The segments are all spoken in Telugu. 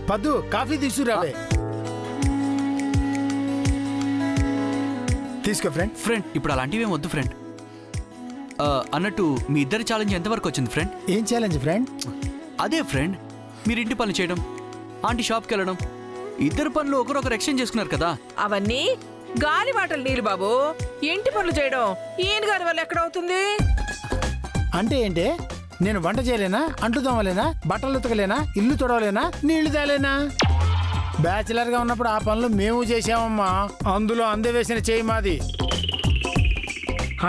పద్దు కాఫీ తీసుకురావే. తీసుకో ఫ్రెండ్. ఫ్రెండ్ ఇప్పుడు అలాంటివి ఏం వద్దు ఫ్రెండ్. అన్నట్టు మీ ఇద్దరి ఛాలెంజ్ ఎంతవరకు వచ్చింది ఫ్రెండ్? ఏం ఛాలెంజ్ ఫ్రెండ్? అదే ఫ్రెండ్, మీరు ఇంటి పనులు చేయడం, ఆంటీ షాప్కి వెళ్ళడం, ఇద్దరు పనులు ఒకరొకరు ఎక్స్చేంజ్ చేసుకున్నారు కదా. అవన్నీ గాలి మాటలు నీళ్ళు బాబు. ఇంటి పనులు చేయడం ఈయన గారి వల్ల ఎక్కడవుతుంది? అంటే ఏంటి? నేను వంట చేయలేనా, అంటు తోమలేనా, బట్టలు ఉతకలేనా, ఇల్లు తొడవలేనా, నీళ్లు తేలేనా? బ్యాచిలర్ గా ఉన్నప్పుడు ఆ పనులు మేము చేసామమ్మా. అందులో అందవేసిన చేయి మాది.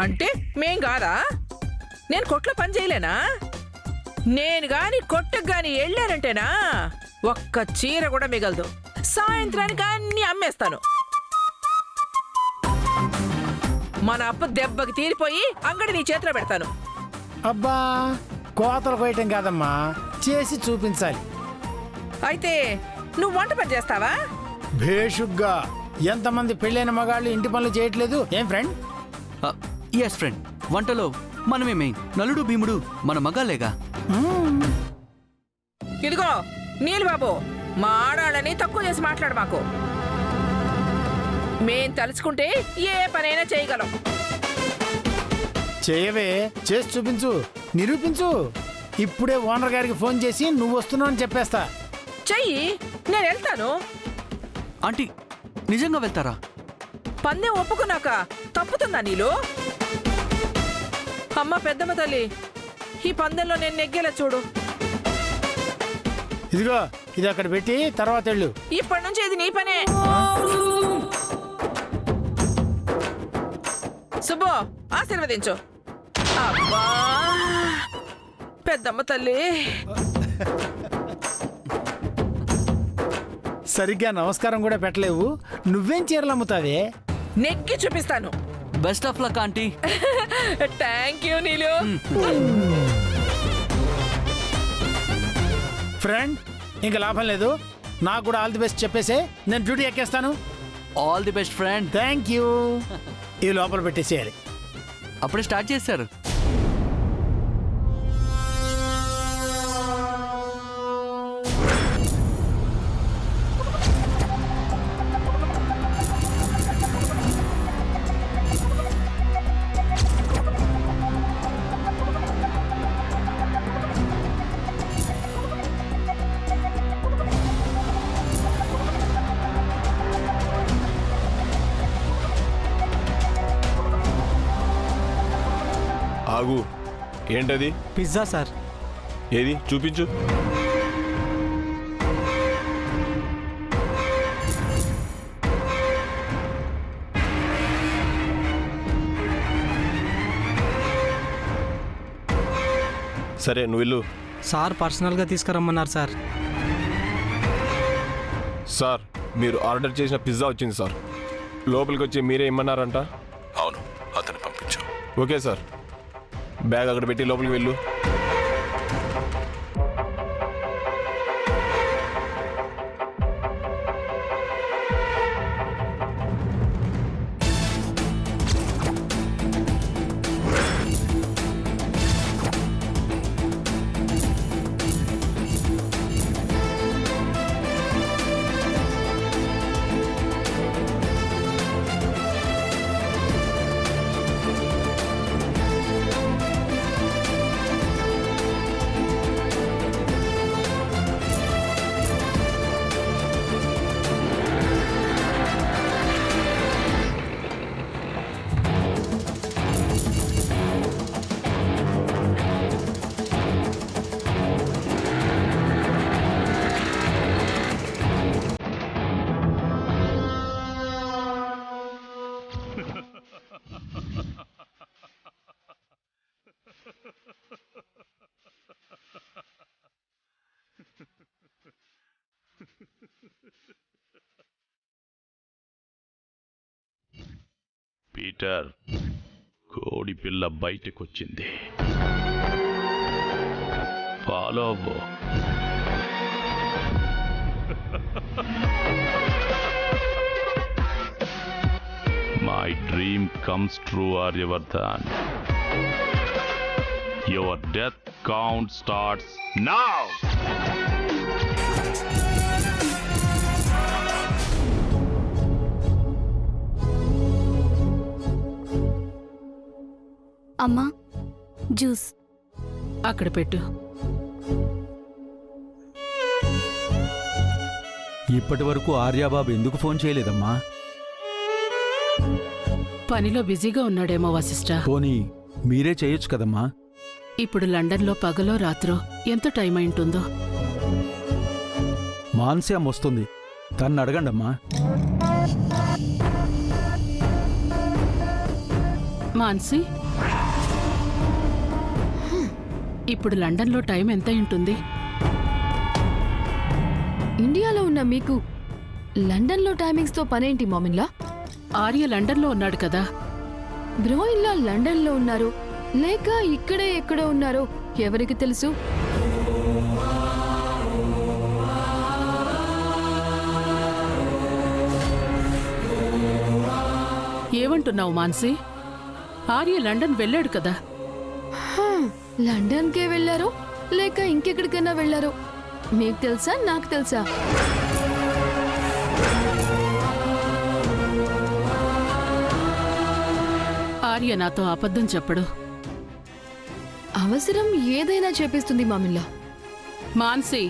అంటే మేం కాదా? నేను కొట్లో పని చేయలేనా? నేను గాని కొట్టుకు గాని వెళ్ళానంటేనా ఒక్క చీర కూడా మిగలదు. సాయంత్రానికి అన్ని అమ్మేస్తాను. మన అప్పు దెబ్బకి తీరిపోయి అంగడి నీ చేతిలో పెడతాను. అబ్బా, కోతలు కోయటం కాదమ్మా, చేసి చూపించాలి. అయితే నువ్వు వంట పని చేస్తావా? భేషుగ్గా. ఎంతమంది పెళ్ళైన మగాళ్ళు ఇంటి పనులు చేయట్లేదు ఏం ఫ్రెండ్? ఎస్ ఫ్రెండ్, వంటలో మనమే మెయిన్. నలుడు భీముడు మన మగాలేగా. ఇదిగో నీళ్ళు బాబు, మా ఆడాళ్ళని తక్కువ చేసి మాట్లాడు మాకు. మేం తలుచుకుంటే ఏ పనైనా చేయగలం. చేయవే, చేసి చూపించు, నిరూపించు. ఇప్పుడే ఓనర్ గారికి ఫోన్ చేసి నువ్వు వస్తున్నావు అని చెప్పేస్తా. చెయ్యి, నేను వెళ్తాను. ఆంటీ నిజంగా వెళ్తారా? పందెం ఒప్పుకున్నాక తప్పుతుందా నీళ్ళు? అమ్మ పెద్దమ్మ తల్లి, ఈ పందెంలో నేను నెగ్గేలా చూడు. ఇదిగో ఇది అక్కడ పెట్టి తర్వాత వెళ్ళు. ఇప్పటి నుంచి ఇది నీ పనే. సుబ్బు ఆశీర్వదించు. అబ్బా పెద్దమ్మ తల్లి. సరిగ్గా నమస్కారం కూడా పెట్టలేవు, నువ్వేం చీరలు అమ్ముతావే? నెగ్గి చూపిస్తాను. Best of luck aunty. Thank you Neelu. Friend, ఇంకా లాభం లేదు, నాకు కూడా ఆల్ ది బెస్ట్ చెప్పేసే, నేను డ్యూటీ ఎక్కేస్తాను. All the best friend. Thank you. ఈ లోపల పెట్టేసేయాలి. అప్పుడే స్టార్ట్ చేశారు. ఆగు, ఏంటది? Pizza sir. ఏది చూపించు. సరే నువ్వు వెళ్ళు. సార్ పర్సనల్గా తీసుకురమ్మన్నారు సార్. సార్, మీరు ఆర్డర్ చేసిన పిజ్జా వచ్చింది సార్. లోపలికి వచ్చి మీరే ఇమ్మన్నారంట. అవును, అతను పంపించు. ఓకే సార్, బ్యాగ్ అక్కడ పెట్టి లోపలికి వెళ్ళు. పీటర్, కోడి పిల్ల బయటకొచ్చింది. ఫాలో అవ్వు. My dream comes true, Aryavardhan. Your death count starts now! అమ్మా జ్యూస్. అక్కడ పెట్టు. ఇప్పటి వరకు ఆర్యాబాబు ఎందుకు ఫోన్ చేయలేదమ్మా? పనిలో బిజీగా ఉన్నాడేమో వశిష్ఠ. పోనీ మీరే చేయొచ్చు కదమ్మా. ఇప్పుడు లండన్లో పగలో రాత్రో ఎంత టైం అయింటుందో. మాన్స్యాం వస్తుంది, తన్ను అడగండమ్మా. మాన్సి, ఇప్పుడు లండన్లో టైం ఎంత ఉంటుంది? ఇండియాలో ఉన్న మీకు లండన్లో టైమింగ్స్తో పనేంటి మామిన్లా? ఆర్య లండన్లో ఉన్నాడు కదా. బ్రోయిన్లా లండన్లో ఉన్నారు లేక ఇక్కడే ఎక్కడో ఉన్నారో ఎవరికి తెలుసు? ఏమంటున్నావు మాన్సి? ఆర్య లండన్ వెళ్ళాడు కదా. లండన్కే వెళ్ళారో లేక ఇంకెక్కడికైనా వెళ్ళారో మీకు తెలుసా, నాకు తెలుసా? ఆర్య నాతో అబద్ధం చెప్పడు. అవసరం ఏదైనా చేపిస్తుంది మామిన్లా. మాన్సి,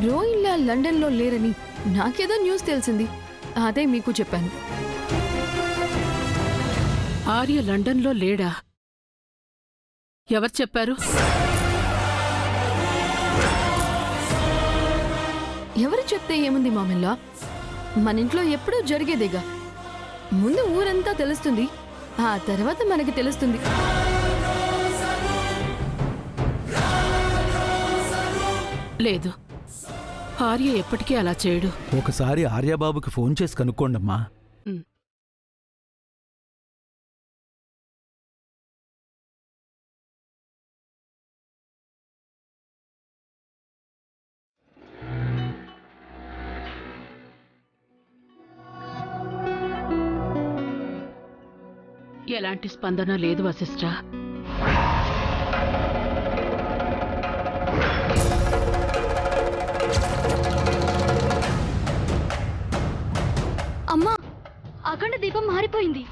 బ్రోయిన్లా లండన్లో లేరని నాకేదో న్యూస్ తెలిసింది, అదే మీకు చెప్పాను. ఆర్య లండన్లో లేడా? ఎవరు చెప్పారు? ఎవరు చెప్తే ఏముంది మామిన్లా, మన ఇంట్లో ఎప్పుడూ జరిగేదేగా. ముందు ఊరంతా తెలుస్తుంది, ఆ తర్వాత మనకి తెలుస్తుంది. లేదు, ఆర్య ఎప్పటికీ అలా చేయడు. ఒకసారి ఆర్యాబాబుకి ఫోన్ చేసి కనుక్కోండమ్మా. ఉమ్. ఎలాంటి స్పందన లేదు వశిష్ఠ. అమ్మా, అఖండ దీపం మారిపోయింది.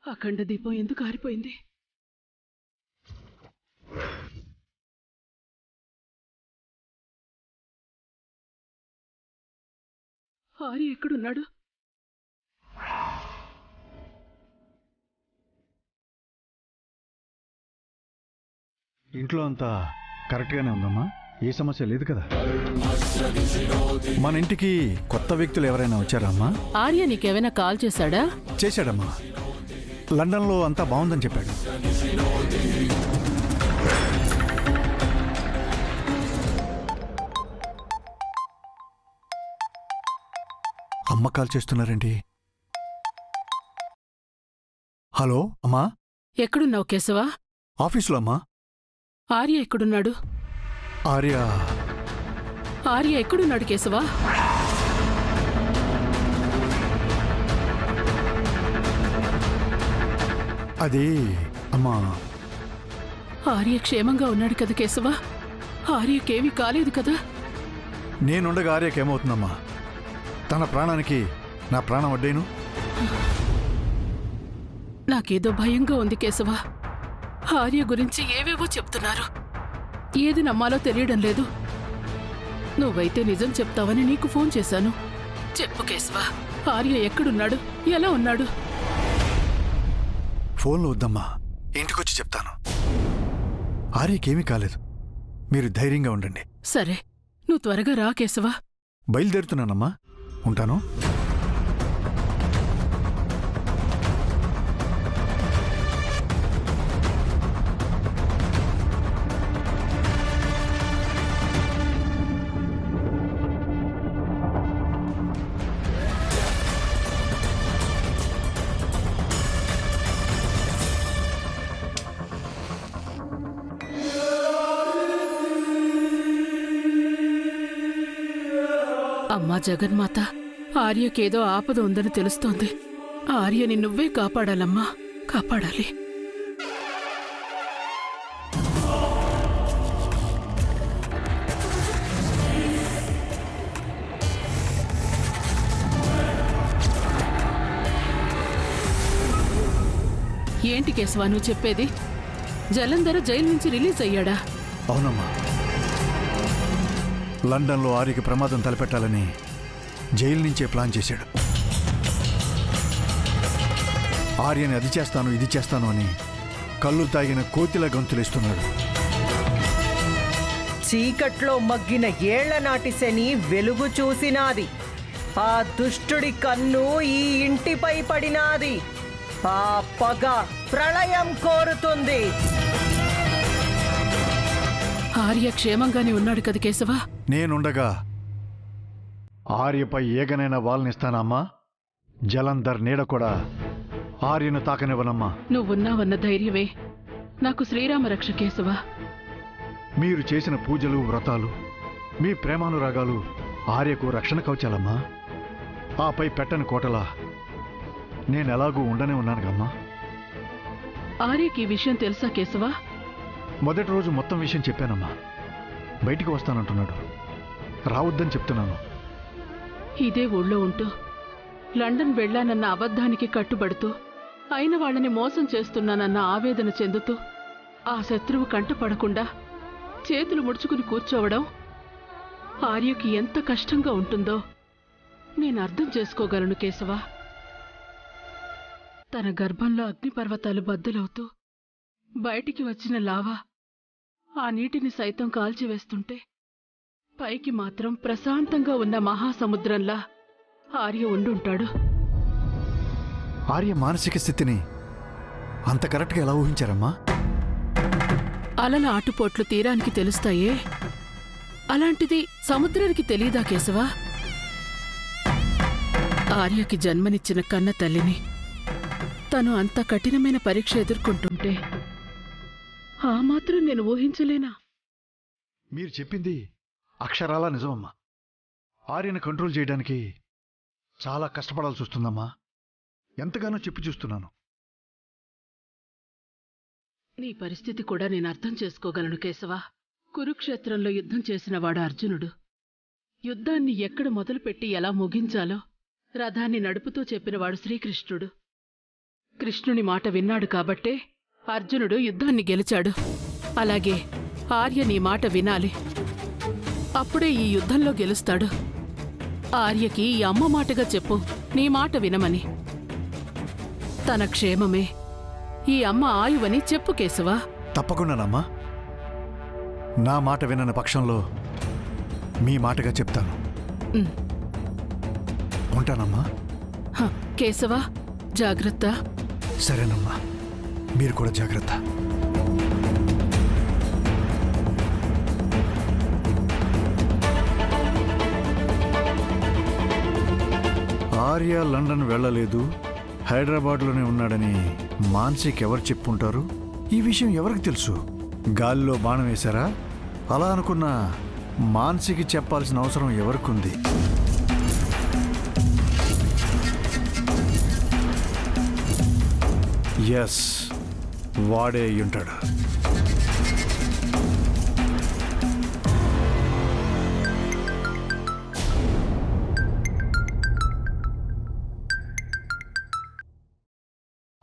అఖండ దీపం ఎందుకు ఆరిపోయింది? ఆర్య ఎక్కడున్నాడు? ఇంట్లో అంతా కరెక్ట్గానే ఉందమ్మా, ఏ సమస్య లేదు కదా? మన ఇంటికి కొత్త వ్యక్తులు ఎవరైనా వచ్చారా అమ్మా? ఆర్య నీకేమైనా కాల్ చేశాడా? చేశాడమ్మా, లండన్లో అంతా బాగుందని చెప్పాడు. అమ్మ కాల్ చేస్తున్నారేంటి? హలో అమ్మా. ఎక్కడున్నావు కేశవా? ఆఫీసులో అమ్మా. ఆర్య ఎక్కడున్నాడు? ఆర్య ఎక్కడున్నాడు కేశవా? అది అమ్మా, ఆర్య క్షేమంగా ఉన్నాడు కదా కేశవా? ఆర్యకేమీ కాలేదు కదా? నేనుండగా ఆర్యకేమవుతుందమ్మా? తన ప్రాణానికి నా ప్రాణం అడ్డేను. నాకేదో భయంగా ఉంది కేశవా. ఆర్య గురించి ఏవేవో చెప్తున్నారు, ఏది నమ్మాలో తెలియడం లేదు. నువ్వైతే నిజం చెప్తావని నీకు ఫోన్ చేశాను. చెప్పు కేశవా, ఆర్య ఎక్కడున్నాడు, ఎలా ఉన్నాడు? ఫోన్లో వద్దమ్మా, ఇంటికొచ్చి చెప్తాను. ఆర్యకేమీ కాలేదు, మీరు ధైర్యంగా ఉండండి. సరే, నువ్వు త్వరగా రా కేశవా. బయలుదేరుతున్నానమ్మా, ఉంటాను. అమ్మా జగన్మాత, ఆర్యకేదో ఆపద ఉందని తెలుస్తోంది. ఆర్యని నువ్వే కాపాడాలమ్మా, కాపాడాలి. ఏంటి కేశవా నువ్వు చెప్పేది? జలంధర్ జైలు నుంచి రిలీజ్ అయ్యాడా? అవునమ్మా, లండన్లో ఆర్యకి ప్రమాదం తలపెట్టాలని జైలు నుంచే ప్లాన్ చేశాడు. ఆర్యని అది చేస్తాను ఇది చేస్తాను అని కళ్ళు తాగిన కోతిల గొంతులేస్తున్నాడు. చీకట్లో మగ్గిన ఏళ్ల నాటి శని వెలుగు చూసినాది. ఆ దుష్టుడి కన్ను ఈ ఇంటిపై పడినాది. ఆ పగ ప్రళయం కోరుతుంది. ఆర్య క్షేమంగానే ఉన్నాడు కదా కేశవా? నేనుండగా ఆర్యపై ఏగనైనా వాళ్ళనిస్తానమ్మా. జలంధర్ నీడ కూడా ఆర్యను తాకనివ్వనమ్మా. నువ్వున్నావన్న ధైర్యమే నాకు శ్రీరామ రక్ష కేశవా. మీరు చేసిన పూజలు వ్రతాలు, మీ ప్రేమానురాగాలు ఆర్యకు రక్షణ కవచాలమ్మా. ఆపై పెట్టని కోటలా నేనెలాగూ ఉండనే ఉన్నానుగమ్మా. ఆర్యకి ఈ విషయం తెలుసా కేశవా? మొదటి రోజు మొత్తం విషయం చెప్పానమ్మా. బయటికి వస్తానంటున్నాడు. రావద్దని చెప్తున్నాను. ఇదే ఊళ్ళో ఉంటూ లండన్ వెళ్ళానన్న అబద్ధానికి కట్టుబడుతూ అయిన వాళ్ళని మోసం చేస్తున్నానన్న ఆవేదన చెందుతూ ఆ శత్రువు కంటపడకుండా చేతులు ముడుచుకుని కూర్చోవడం ఆర్యకి ఎంత కష్టంగా ఉంటుందో నేను అర్థం చేసుకోగలను కేశవా. తన గర్భంలో అగ్నిపర్వతాలు బద్దలవుతూ బయటికి వచ్చిన లావా ఆ నీటిని సైతం కాల్చివేస్తుంటే పైకి మాత్రం ప్రశాంతంగా ఉన్న మహాసముద్రంలా ఆర్య ఉండుంటాడు. ఆర్య మానసిక స్థితిని అంత కరెక్ట్గా ఎలా ఊహించారమ్మా? అలల ఆటుపోట్లు తీరానికి తెలుస్తాయే, అలాంటిది సముద్రానికి తెలీదా కేశవా? ఆర్యకి జన్మనిచ్చిన కన్న తల్లిని తను అంత కఠినమైన పరీక్ష ఎదుర్కొంటుంటే ఆ మాత్రం నేను ఊహించలేనా? మీరు చెప్పింది అక్షరాలా నిజమమ్మా. ఆర్యను కంట్రోల్ చేయడానికి చాలా కష్టపడాల్సి వస్తుందమ్మా. ఎంతగానో చెప్పి చూస్తున్నాను. నీ పరిస్థితి కూడా నేను అర్థం చేసుకోగలను కేశవా. కురుక్షేత్రంలో యుద్ధం చేసినవాడు అర్జునుడు. యుద్ధాన్ని ఎక్కడ మొదలుపెట్టి ఎలా ముగించాలో రథాన్ని నడుపుతూ చెప్పినవాడు శ్రీకృష్ణుడు. కృష్ణుని మాట విన్నాడు కాబట్టే అర్జునుడు యుద్ధాన్ని గెలిచాడు. అలాగే ఆర్య నీ మాట వినాలి, అప్పుడే ఈ యుద్ధంలో గెలుస్తాడు. ఆర్యకి ఈ అమ్మ మాటగా చెప్పు నీ మాట వినమని. తన క్షేమమే ఈ అమ్మ ఆయువని చెప్పు కేశవా. తప్పకుండానమ్మా. నా మాట వినని పక్షంలో మీ మాటగా చెప్తాను. ఉంటానమ్మా. కేశవా జాగ్రత్త. సరేనమ్మా, మీరు కూడా జాగ్రత్త. ఆర్య లండన్ వెళ్ళలేదు, హైదరాబాద్లోనే ఉన్నాడని మాన్సీకి ఎవరు చెప్పుంటారు? ఈ విషయం ఎవరికి తెలుసు? గాలిలో బాణం వేశారా? అలా అనుకున్న మాన్సీకి చెప్పాల్సిన అవసరం ఎవరికుంది? ఎస్, వాడే అయ్యుంటాడు.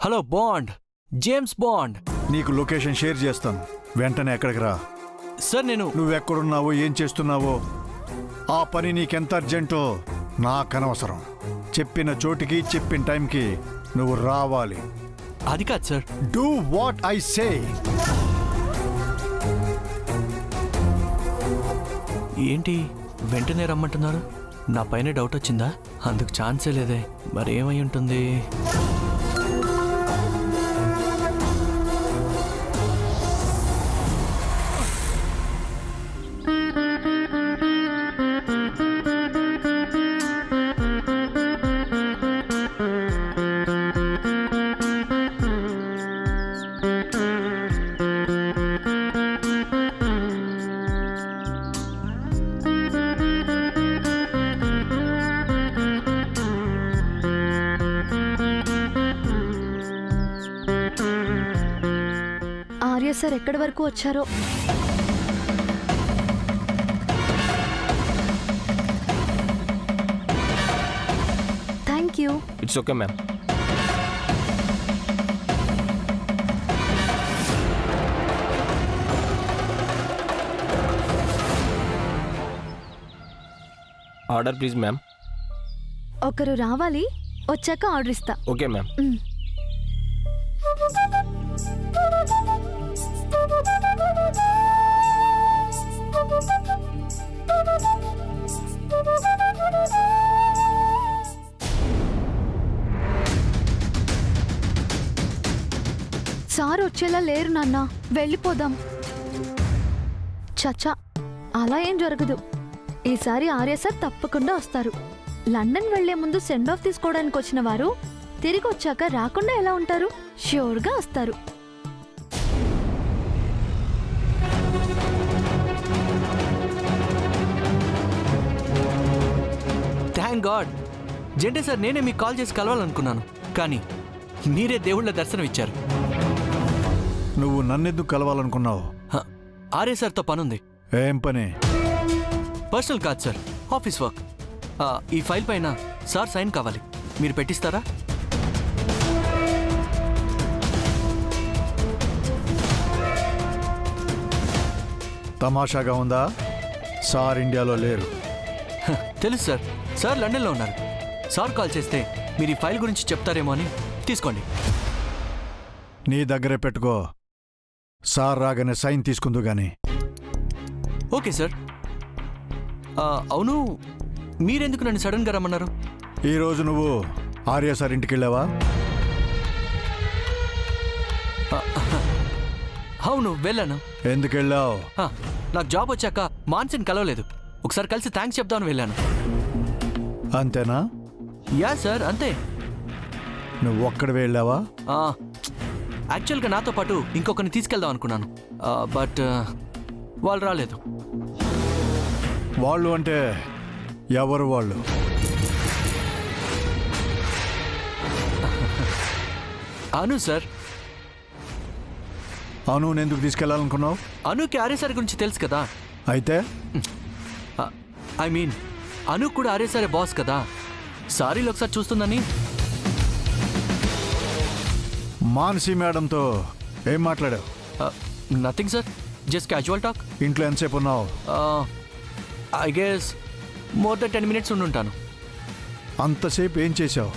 Hello bond, James Bond. నీకు లొకేషన్ షేర్ చేస్తాను, వెంటనే ఎక్కడికి రా. సార్ నువ్వెక్కడున్నావో ఏం చేస్తున్నావో ఆ పని నీకెంత అర్జెంటో నాకనవసరం. చెప్పిన చోటికి చెప్పిన టైంకి నువ్వు రావాలి. అది కాదు sir. Do what I say. ఏంటి వెంటనే రమ్మంటున్నారు? నా పైన డౌట్ వచ్చిందా? అందుకు ఛాన్సే లేదే. మరేమై ఉంటుంది? సార్ ఎక్కడి వరకు వచ్చారో. Thank you. It's okay ma'am. Order please ma'am. ఒకరు రావాలి, వచ్చాక ఆర్డర్ ఇస్తా. Okay ma'am. సార్ వచ్చేలా లేరు నాన్న, వెళ్ళిపోదాం. చచ్చా, అలా ఏం జరగదు. ఈసారి ఆర్య సార్ తప్పకుండా వస్తారు. లండన్ వెళ్లే ముందు సెండ్ ఆఫ్ తీసుకోవడానికి వచ్చిన వారు తిరిగి వచ్చాక రాకుండా ఎలా ఉంటారు? ష్యూర్గా వస్తారు. Thank God. జెంటే సార్ నేనే మీకు కాల్ చేసి కలవాలనుకున్నాను, కానీ మీరే దేవుళ్ళ దర్శనం ఇచ్చారు. నువ్వు నన్నెందుకు కలవాలనుకున్నావు? ఆర్య సార్తో పనుంది. ఏం పని? పర్సనల్ కాదు సార్, ఆఫీస్ వర్క్. ఈ ఫైల్ పైన సార్ సైన్ కావాలి, మీరు పెట్టిస్తారా? తమాషాగా ఉందా? సార్ ఇండియాలో లేరు. తెలుసు సార్, సార్ లండన్లో ఉన్నారు. సార్ కాల్ చేస్తే మీరు ఈ ఫైల్ గురించి చెప్తారేమో అని. తీసుకోండి. నీ దగ్గరే పెట్టుకో. సార్ రాగానే సైన్ తీసుకుందు గాని. Okay sir. అవును, మీరెందుకు నన్ను సడన్గా రమ్మన్నారు? ఈరోజు నువ్వు ఆర్య సార్ ఇంటికి వెళ్ళావా? అవును, వెళ్ళాను. ఎందుకు వెళ్ళావు? నాకు జాబ్ వచ్చాక మాన్సిని కలవలేదు. ఒకసారి కలిసి థ్యాంక్స్ చెప్దామని వెళ్ళాను. అంతేనా? యా సార్, అంతే. నువ్వు ఒక్కడివే వెళ్ళావా? యాక్చువల్గా నాతో పాటు ఇంకొకరిని తీసుకెళ్దాం అనుకున్నాను, బట్ వాళ్ళు రాలేదు. వాళ్ళు అంటే ఎవరు వాళ్ళు? అను సార్. అనుని ఎందుకు తీసుకెళ్లాలనుకున్నావు? అనుకి ఆర్య సార్ గురించి తెలుసు కదా. అయితే ఐ మీన్ అను కూడా ఆర్య సారే బాస్ కదా. సారీలు ఒకసారి చూస్తుందని. మానసి మేడంతో ఏం మాట్లాడావు? Nothing sir, just casual talk. ఇంట్లో ఎంతసేపు ఉన్నావు? I guess more than 10 minutes ఉండుంటాను. అంతసేపు ఏం చేసావు?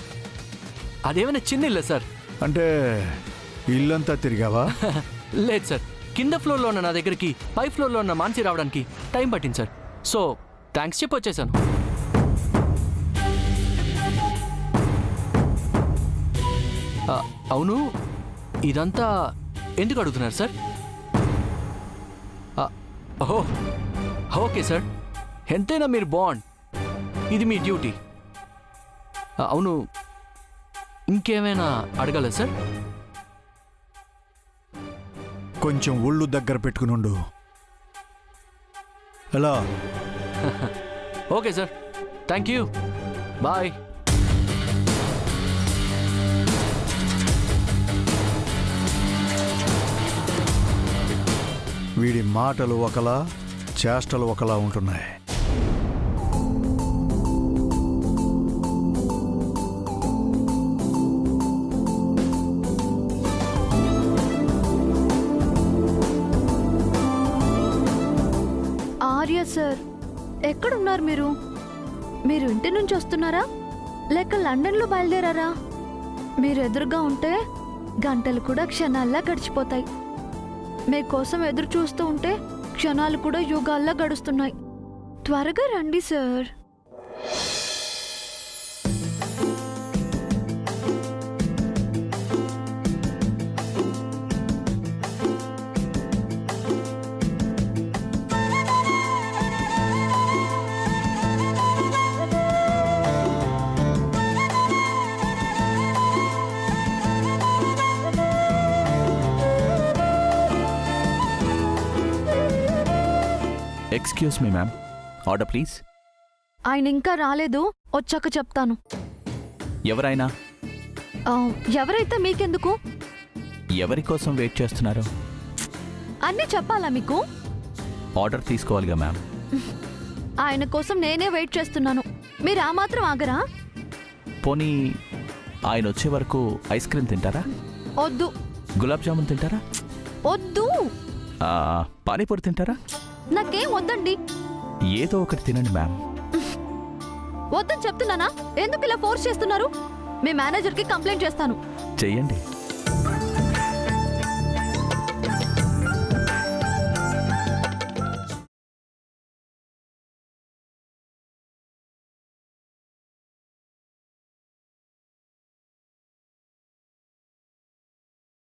అదేమైనా చిన్న ఇల్లు సార్? అంటే ఇల్లంతా తిరిగావా? లేదు సార్, కింద ఫ్లోర్లో ఉన్న నా దగ్గరికి పై ఫ్లోర్లో ఉన్న మాన్సి రావడానికి టైం పట్టింది సార్. సో థ్యాంక్స్ చెప్పి వచ్చేసాను. అవును, ఇదంతా ఎందుకు అడుగుతున్నారు సార్? ఓహో, ఓకే సార్, ఎంతైనా మీరు బాండ్, ఇది మీ డ్యూటీ. అవును, ఇంకేమైనా అడగాల సార్? కొంచెం ఒళ్ళు దగ్గర పెట్టుకునుండు. Hello. Okay sir, thank you, bye. వీడి మాటలు ఒకలా, చేష్టలు ఒకలా ఉంటున్నాయి. ఆర్య సార్, ఎక్కడున్నారు మీరు? మీరు ఇంటి నుంచి వస్తున్నారా లేక లండన్లో బయలుదేరారా? మీరు ఎదురుగా ఉంటే గంటలు కూడా క్షణాల్లా గడిచిపోతాయి. మీకోసం ఎదురు చూస్తూ ఉంటే క్షణాలు కూడా యుగాల్లా గడుస్తున్నాయి. త్వరగా రండి sir. Excuse me ma'am, order please. ఆయన ఇంకా రాలేదు, వచ్చాక చెప్తాను. ఎవరైనా? ఎవరైతే మీకెందుకు? ఎవరి కోసం వెయిట్ చేస్తున్నారు? అన్నీ చెప్పాలా మీకు? ఆర్డర్ తీసుకోవాలిగా మ్యామ్. ఆయన కోసం నేనే వెయిట్ చేస్తున్నాను. మీరు ఆ మాత్రం ఆగరా? పోనీ ఆయన వచ్చే వరకు ఐస్ క్రీమ్ తింటారా? వద్దు. గులాబ్ జామున్ తింటారా? వద్దు. పానీపూరి తింటారా? నాకేం వద్దండి. ఏదో ఒకటి తినండి మ్యామ్. వద్దని చెప్తున్నానా? ఎందుకు ఇలా ఫోర్స్ చేస్తున్నారు? మీ మేనేజర్కి కంప్లైంట్ చేస్తాను. చెయ్యండి.